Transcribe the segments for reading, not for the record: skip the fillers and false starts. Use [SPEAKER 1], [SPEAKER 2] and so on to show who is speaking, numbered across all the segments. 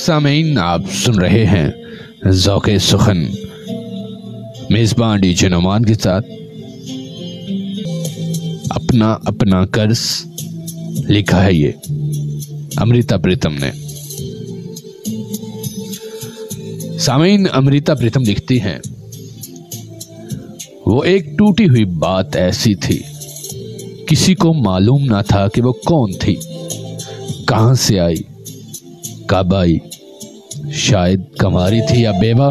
[SPEAKER 1] सामीन, आप सुन रहे हैं ज़ौक़े सुखन, मेज़बान डीजे नुमान के साथ। अपना अपना कर्ज लिखा है ये अमृता प्रीतम ने। सामीन, अमृता प्रीतम लिखती हैं, वो एक टूटी हुई बात ऐसी थी, किसी को मालूम ना था कि वो कौन थी, कहां से आई, कब आई, शायद कंवारी थी या बेवा,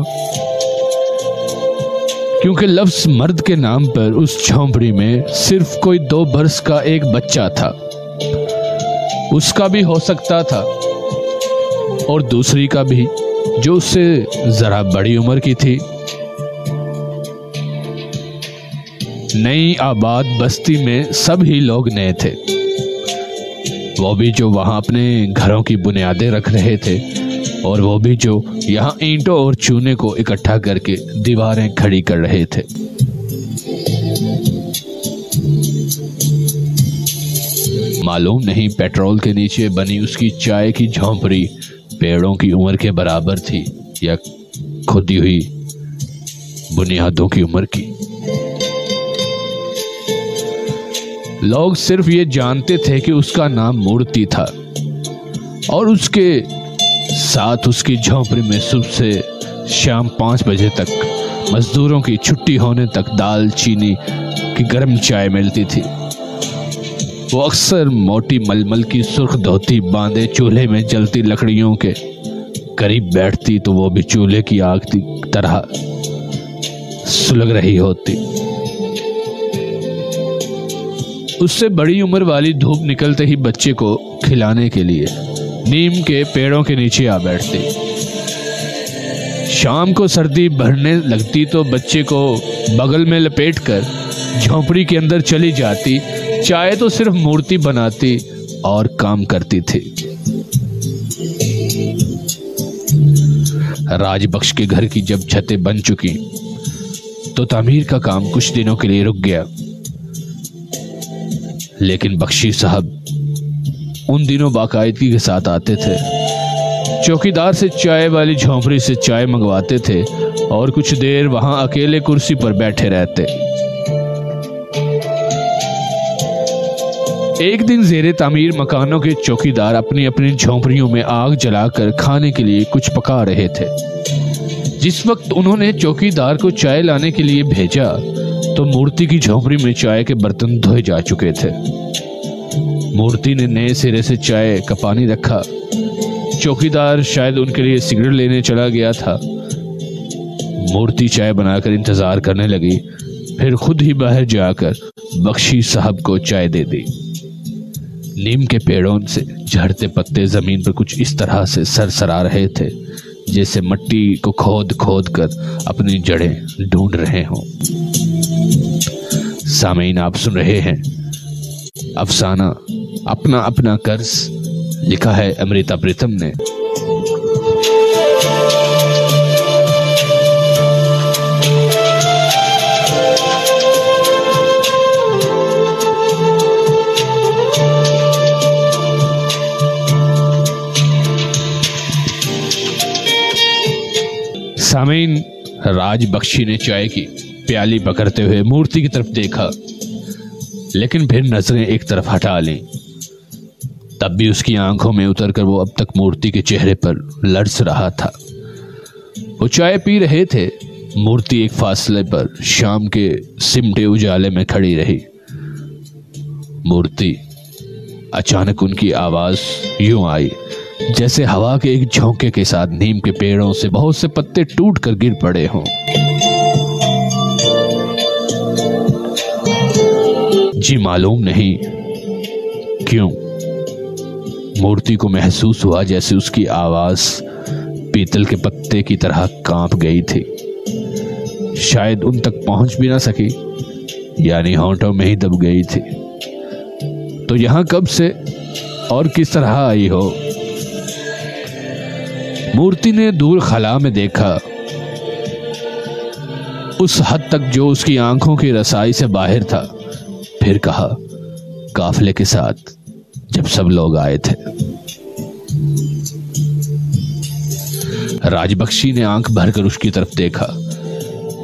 [SPEAKER 1] क्योंकि लफ्ज मर्द के नाम पर उस झोंपड़ी में सिर्फ कोई 2 बरस का एक बच्चा था। उसका भी हो सकता था और दूसरी का भी, जो उससे जरा बड़ी उम्र की थी। नई आबाद बस्ती में सभी लोग नए थे, वो भी जो वहां अपने घरों की बुनियादें रख रहे थे और वो भी जो यहाँ ईंटों और चूने को इकट्ठा करके दीवारें खड़ी कर रहे थे। मालूम नहीं पेट्रोल के नीचे बनी उसकी चाय की झोंपड़ी पेड़ों की उम्र के बराबर थी या खुदी हुई बुनियादों की उम्र की। लोग सिर्फ ये जानते थे कि उसका नाम मूर्ति था और उसके साथ उसकी झोंपड़ी में सुबह से शाम 5 बजे तक मजदूरों की छुट्टी होने तक दाल चीनी की गर्म चाय मिलती थी। वो अक्सर मोटी मलमल की सुर्ख धोती बांधे चूल्हे में जलती लकड़ियों के करीब बैठती तो वो भी चूल्हे की आग की तरह सुलग रही होती। उससे बड़ी उम्र वाली धूप निकलते ही बच्चे को खिलाने के लिए नीम के पेड़ों के नीचे आ बैठती। शाम को सर्दी बढ़ने लगती तो बच्चे को बगल में लपेटकर झोंपड़ी के अंदर चली जाती। चाय तो सिर्फ मूर्ति बनाती और काम करती थी। राजबख्श के घर की जब छतें बन चुकी तो तामीर का काम कुछ दिनों के लिए रुक गया, लेकिन बख्शी साहब उन दिनों बाकायदगी के साथ आते थे, चौकीदार से चाय वाली झोंपड़ी से चाय मंगवाते थे और कुछ देर वहां अकेले कुर्सी पर बैठे रहते। एक दिन जेरे तामीर मकानों के चौकीदार अपनी अपनी झोंपड़ियों में आग जलाकर खाने के लिए कुछ पका रहे थे। जिस वक्त उन्होंने चौकीदार को चाय लाने के लिए भेजा तो मूर्ति की झोंपड़ी में चाय के बर्तन धोए जा चुके थे। मूर्ति ने नए सिरे से चाय का पानी रखा। चौकीदार शायद उनके लिए सिगरेट लेने चला गया था। मूर्ति चाय बनाकर इंतजार करने लगी, फिर खुद ही बाहर जाकर बख्शी साहब को चाय दे दी। नीम के पेड़ों से झड़ते पत्ते जमीन पर कुछ इस तरह से सरसरा रहे थे जैसे मिट्टी को खोद खोद कर अपनी जड़ें ढूंढ रहे हों। सामीन, आप सुन रहे हैं अफसाना अपना अपना कर्ज, लिखा है अमृता प्रीतम ने। सामीन, राजबख्शी ने चाय की प्याली पकड़ते हुए मूर्ति की तरफ देखा, लेकिन फिर नजरें एक तरफ हटा लीं। तब भी उसकी आंखों में उतरकर वो अब तक मूर्ति के चेहरे पर लरस रहा था। वो चाय पी रहे थे। मूर्ति एक फासले पर शाम के सिमटे उजाले में खड़ी रही। मूर्ति, अचानक उनकी आवाज यूं आई जैसे हवा के एक झोंके के साथ नीम के पेड़ों से बहुत से पत्ते टूट कर गिर पड़े हों। जी मालूम नहीं क्यों मूर्ति को महसूस हुआ जैसे उसकी आवाज पीतल के पत्ते की तरह कांप गई थी। शायद उन तक पहुंच भी ना सकी, यानी होंठों में ही दब गई थी। तो यहां कब से और किस तरह आई हो? मूर्ति ने दूर खला में देखा, उस हद तक जो उसकी आंखों की रसाई से बाहर था। फिर कहा, काफिले के साथ जब सब लोग आए थे। राजबख्शी ने आंख भरकर उसकी तरफ देखा।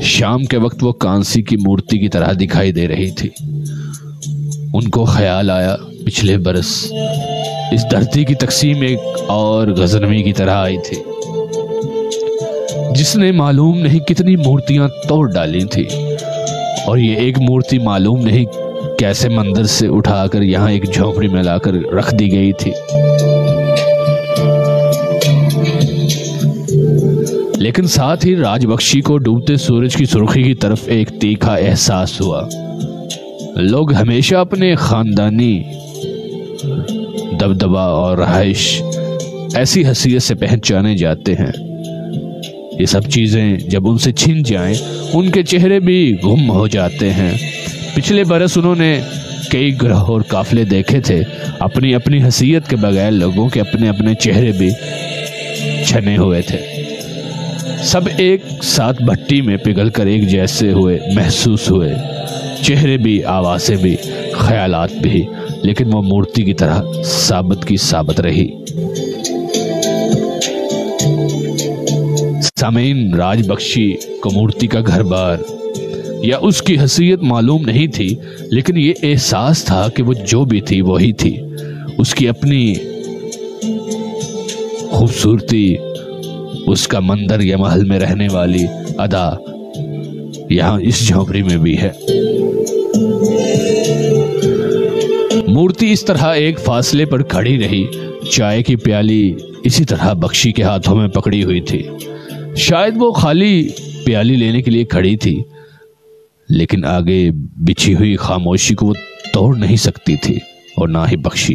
[SPEAKER 1] शाम के वक्त वो कांसी की मूर्ति की तरह दिखाई दे रही थी। उनको ख्याल आया पिछले बरस इस धरती की तकसीम एक और गजनवी की तरह आई थी, जिसने मालूम नहीं कितनी मूर्तियां तोड़ डाली थी, और ये एक मूर्ति मालूम नहीं कैसे मंदिर से उठाकर यहाँ एक झोपड़ी में लाकर रख दी गई थी। लेकिन साथ ही राजबख्शी को डूबते सूरज की सुर्खी की तरफ एक तीखा एहसास हुआ। लोग हमेशा अपने खानदानी दबदबा और रहाइश ऐसी हैसियत से पहचाने जाते हैं। ये सब चीजें जब उनसे छिन जाएं, उनके चेहरे भी गुम हो जाते हैं। पिछले बरस उन्होंने कई ग्रह और काफले देखे थे। अपनी अपनी हैसियत के बगैर लोगों के अपने अपने चेहरे भी छने हुए थे। सब एक साथ भट्टी में पिघलकर एक जैसे हुए महसूस हुए, चेहरे भी, आवाज़ें भी, ख्यालात भी, लेकिन वो मूर्ति की तरह साबित की साबित रही। सामीन, राजबख्शी को मूर्ति का घर बार या उसकी हैसियत मालूम नहीं थी, लेकिन ये एहसास था कि वो जो भी थी वही थी। उसकी अपनी खूबसूरती, उसका मंदिर या महल में रहने वाली अदा यहाँ इस झोपड़ी में भी है। मूर्ति इस तरह एक फासले पर खड़ी रही। चाय की प्याली इसी तरह बख्शी के हाथों में पकड़ी हुई थी। शायद वो खाली प्याली लेने के लिए खड़ी थी, लेकिन आगे बिछी हुई खामोशी को वो तोड़ नहीं सकती थी, और ना ही बख्शी।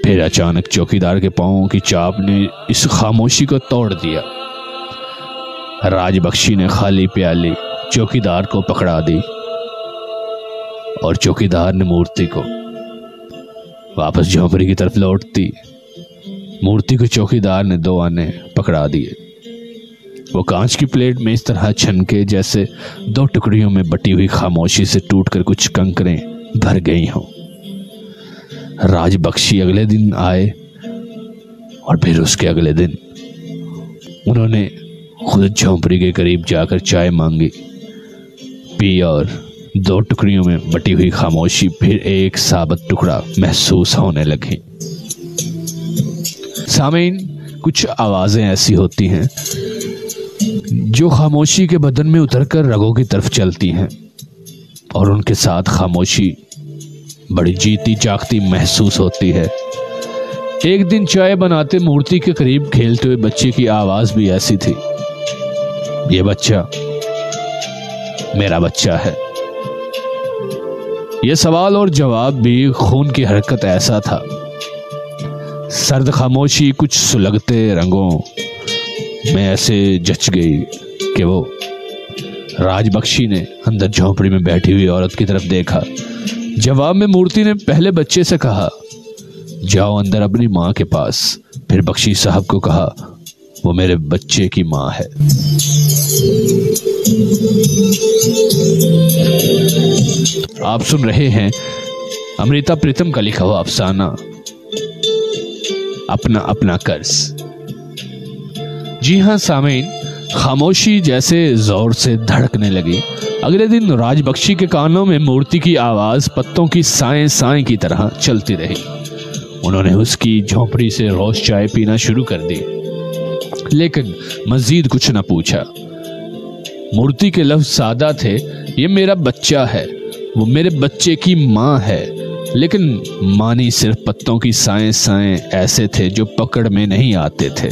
[SPEAKER 1] फिर अचानक चौकीदार के पांवों की चाप ने इस खामोशी को तोड़ दिया। राजबख्शी ने खाली प्याली चौकीदार को पकड़ा दी, और चौकीदार ने मूर्ति को वापस झोपड़ी की तरफ लौटती मूर्ति को चौकीदार ने 2 आने पकड़ा दिए। वो कांच की प्लेट में इस तरह छनके जैसे 2 टुकड़ियों में बटी हुई खामोशी से टूटकर कुछ कंकरें भर गई हों। राजबख्शी अगले दिन आए, और फिर उसके अगले दिन उन्होंने खुद झोंपड़ी के करीब जाकर चाय मांगी, पी, और 2 टुकड़ियों में बटी हुई खामोशी फिर एक साबित टुकड़ा महसूस होने लगी। सामीन, कुछ आवाजें ऐसी होती हैं जो खामोशी के बदन में उतरकर रगों की तरफ चलती हैं, और उनके साथ खामोशी बड़ी जीती जागती महसूस होती है। एक दिन चाय बनाते मूर्ति के करीब खेलते हुए बच्चे की आवाज भी ऐसी थी। ये बच्चा मेरा बच्चा है। यह सवाल और जवाब भी खून की हरकत ऐसा था। सर्द खामोशी कुछ सुलगते रंगों में ऐसे जच गई कि वो राजबख्शी ने अंदर झोंपड़ी में बैठी हुई औरत की तरफ देखा। जवाब में मूर्ति ने पहले बच्चे से कहा, जाओ अंदर अपनी माँ के पास। फिर बख्शी साहब को कहा, वो मेरे बच्चे की माँ है। आप सुन रहे हैं अमृता प्रीतम का लिखा हुआ अफसाना अपना अपना कर्ज। जी हां सामीन, खामोशी जैसे जोर से धड़कने लगी। अगले दिन राजबख्शी के कानों में मूर्ति की आवाज पत्तों की साएं साएं की तरह चलती रही। उन्होंने उसकी झोंपड़ी से रोज चाय पीना शुरू कर दी, लेकिन मजीद कुछ न पूछा। मूर्ति के लफ्ज सादा थे, ये मेरा बच्चा है, वो मेरे बच्चे की माँ है, लेकिन मानी सिर्फ पत्तों की साएं साएं ऐसे थे जो पकड़ में नहीं आते थे।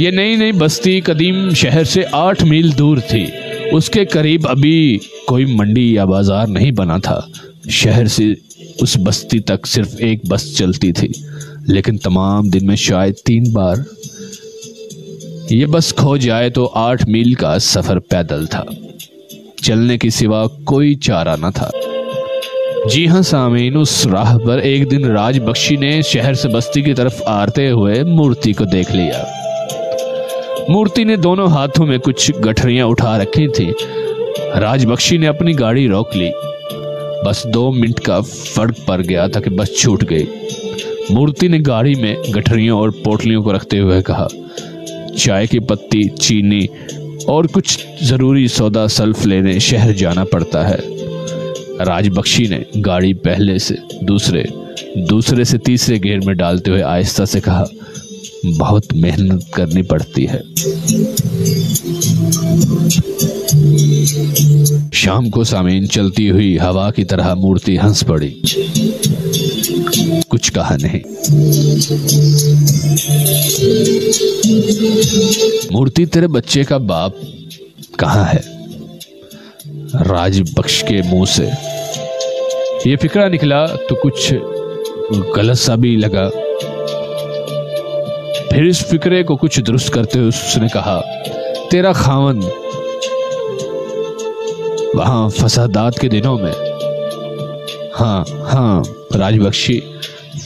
[SPEAKER 1] ये नई नई बस्ती कदीम शहर से 8 मील दूर थी। उसके करीब अभी कोई मंडी या बाजार नहीं बना था। शहर से उस बस्ती तक सिर्फ एक बस चलती थी, लेकिन तमाम दिन में शायद 3 बार ये बस खो जाए तो 8 मील का सफर पैदल था। चलने की सिवा कोई चारा न था। जी हां सामीन, उस राह पर एक दिन राजबख्शी ने शहर से बस्ती की तरफ आते हुए मूर्ति को देख लिया। मूर्ति ने दोनों हाथों में कुछ गठरियां उठा रखी थी। राजबख्शी ने अपनी गाड़ी रोक ली। बस 2 मिनट का फर्क पड़ गया था कि बस छूट गई। मूर्ति ने गाड़ी में गठरियों और पोटलियों को रखते हुए कहा, चाय की पत्ती, चीनी और कुछ जरूरी सौदा सल्फ लेने शहर जाना पड़ता है। राजबख्शी ने गाड़ी पहले से दूसरे से तीसरे गियर में डालते हुए आहिस्ता से कहा, बहुत मेहनत करनी पड़ती है। शाम को सामीन चलती हुई हवा की तरह मूर्ति हंस पड़ी। कुछ कहा नहीं। मूर्ति, तेरे बच्चे का बाप कहाँ है? राजबख्श के मुंह से ये फिक्रा निकला तो कुछ गलत सा भी लगा। फिर इस फिक्रे को कुछ दुरुस्त करते हुए उसने कहा, तेरा खावन वहां फसादात के दिनों में, हाँ राजबख्शी,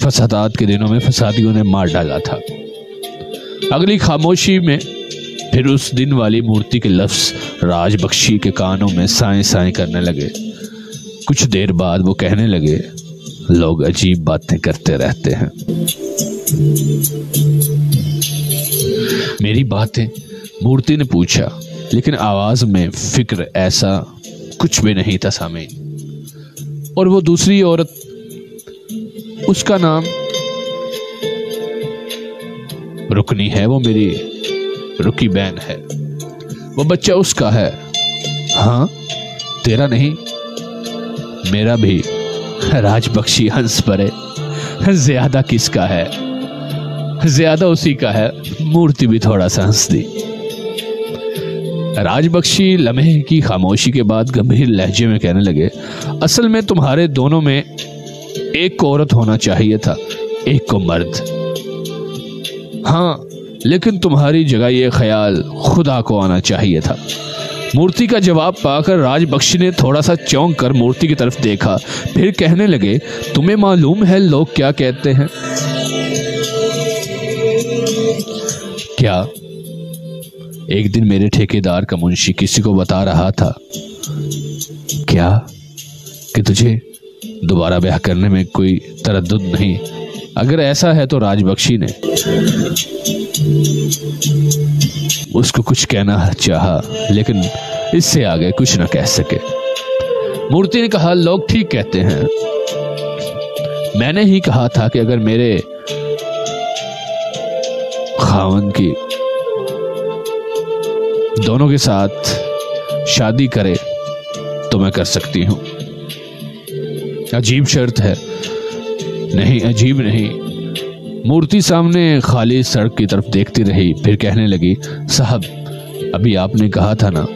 [SPEAKER 1] फसादात के दिनों में फसादियों ने मार डाला था। अगली खामोशी में फिर उस दिन वाली मूर्ति के लफ्ज राजबख्शी के कानों में साएं साएं करने लगे। कुछ देर बाद वो कहने लगे, लोग अजीब बातें करते रहते हैं। मेरी बातें? मूर्ति ने पूछा, लेकिन आवाज में फिक्र ऐसा कुछ भी नहीं था सामीन। और वो दूसरी औरत, उसका नाम रुकनी है, वो मेरी रुकी बहन है। वो बच्चा उसका है। हाँ, तेरा नहीं, मेरा भी। राजबख्शी हंस पड़े। ज्यादा किसका है? ज्यादा उसी का है। मूर्ति भी थोड़ा सा हंस दी। राजबख्शी लम्हे की खामोशी के बाद गंभीर लहजे में कहने लगे, असल में तुम्हारे दोनों में एक को औरत होना चाहिए था, एक को मर्द। हाँ, लेकिन तुम्हारी जगह ये ख्याल खुदा को आना चाहिए था। मूर्ति का जवाब पाकर राजबख्शी ने थोड़ा सा चौंक कर मूर्ति की तरफ देखा, फिर कहने लगे, तुम्हें मालूम है लोग क्या कहते हैं? क्या? एक दिन मेरे ठेकेदार का मुंशी किसी को बता रहा था क्या कि तुझे दोबारा ब्याह करने में कोई तरद्दुद नहीं। अगर ऐसा है तो राजबख्शी ने उसको कुछ कहना चाहा, लेकिन इससे आगे कुछ न कह सके। मूर्ति ने कहा, लोग ठीक कहते हैं। मैंने ही कहा था कि अगर मेरे खावन की दोनों के साथ शादी करे तो मैं कर सकती हूं। अजीब शर्त है। नहीं, अजीब नहीं। मूर्ति सामने खाली सड़क की तरफ देखती रही, फिर कहने लगी, साहब, अभी आपने कहा था ना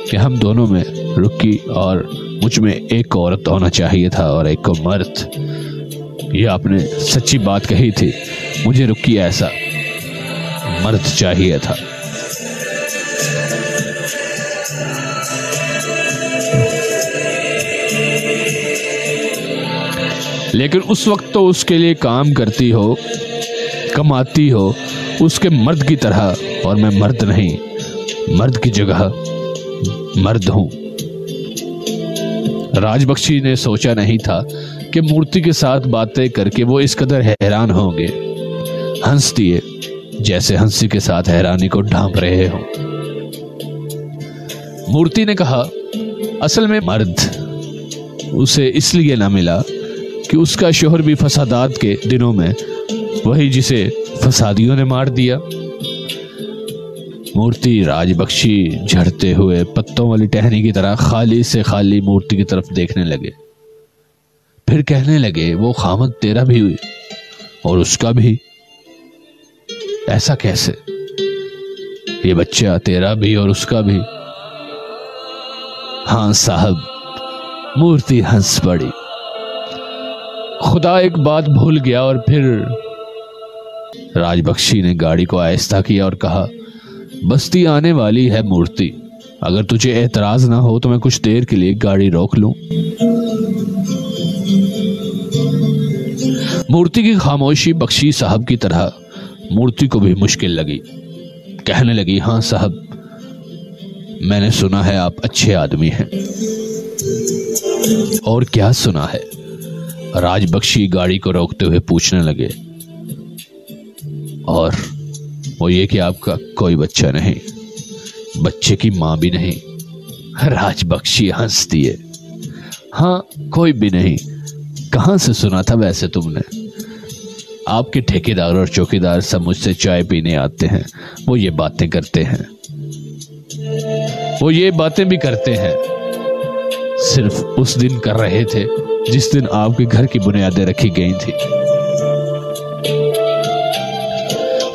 [SPEAKER 1] कि हम दोनों में, रुक्की और मुझ में, एक औरत होना चाहिए था और एक को मर्द। ये आपने सच्ची बात कही थी। मुझे रुक्की ऐसा मर्द चाहिए था। लेकिन उस वक्त तो उसके लिए काम करती हो, कमाती हो, उसके मर्द की तरह, और मैं मर्द नहीं, मर्द की जगह मर्द हूं। राजबख्शी ने सोचा नहीं था कि मूर्ति के साथ बातें करके वो इस कदर हैरान होंगे। हंस दिए जैसे हंसी के साथ हैरानी को ढांप रहे हो। मूर्ति ने कहा, असल में मर्द उसे इसलिए ना मिला कि उसका शोहर भी फसादात के दिनों में वही जिसे फसादियों ने मार दिया। मूर्ति राजबख्शी झड़ते हुए पत्तों वाली टहनी की तरह खाली से खाली मूर्ति की तरफ देखने लगे। फिर कहने लगे, वो खामद तेरा भी हुई और उसका भी। ऐसा कैसे? ये बच्चा तेरा भी और उसका भी। हाँ साहब। मूर्ति हंस पड़ी। खुदा एक बात भूल गया। और फिर राजबख्शी ने गाड़ी को आहिस्ता किया और कहा, बस्ती आने वाली है मूर्ति, अगर तुझे एतराज ना हो तो मैं कुछ देर के लिए गाड़ी रोक लूं। मूर्ति की खामोशी बख्शी साहब की तरह मूर्ति को भी मुश्किल लगी। कहने लगी, हाँ साहब, मैंने सुना है आप अच्छे आदमी हैं। और क्या सुना है? राजबख्शी गाड़ी को रोकते हुए पूछने लगे। और वो ये कि आपका कोई बच्चा नहीं, बच्चे की मां भी नहीं। राजबख्शी हंस दिए। हाँ, कोई भी नहीं। कहां से सुना था वैसे तुमने? आपके ठेकेदार और चौकीदार सब मुझसे चाय पीने आते हैं, वो ये बातें करते हैं, वो ये बातें भी करते हैं। सिर्फ उस दिन कर रहे थे जिस दिन आपके घर की बुनियादें रखी गई थी।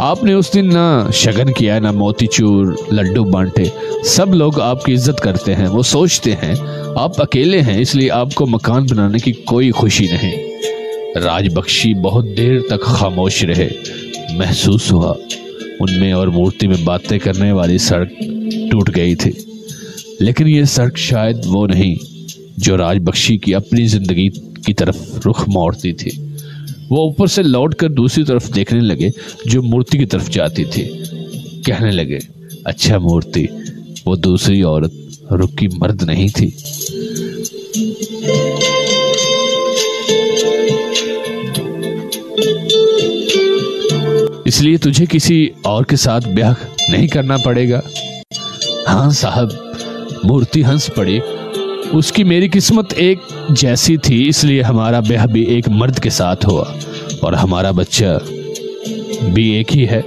[SPEAKER 1] आपने उस दिन ना शगन किया, ना मोतीचूर लड्डू बांटे। सब लोग आपकी इज्जत करते हैं, वो सोचते हैं आप अकेले हैं इसलिए आपको मकान बनाने की कोई खुशी नहीं। राजबख्शी बहुत देर तक खामोश रहे। महसूस हुआ उनमें और मूर्ति में बातें करने वाली सड़क टूट गई थी। लेकिन ये सड़क शायद वो नहीं जो राजबख्शी की अपनी जिंदगी की तरफ रुख मोड़ती थी। वो ऊपर से लौटकर दूसरी तरफ देखने लगे जो मूर्ति की तरफ जाती थी। कहने लगे, अच्छा मूर्ति, वो दूसरी औरत रुकी मर्द नहीं थी। इसलिए तुझे किसी और के साथ ब्याह नहीं करना पड़ेगा। हाँ साहब, मूर्ति हंस पड़ी। उसकी मेरी किस्मत एक जैसी थी, इसलिए हमारा ब्याह भी एक मर्द के साथ हुआ और हमारा बच्चा भी एक ही है।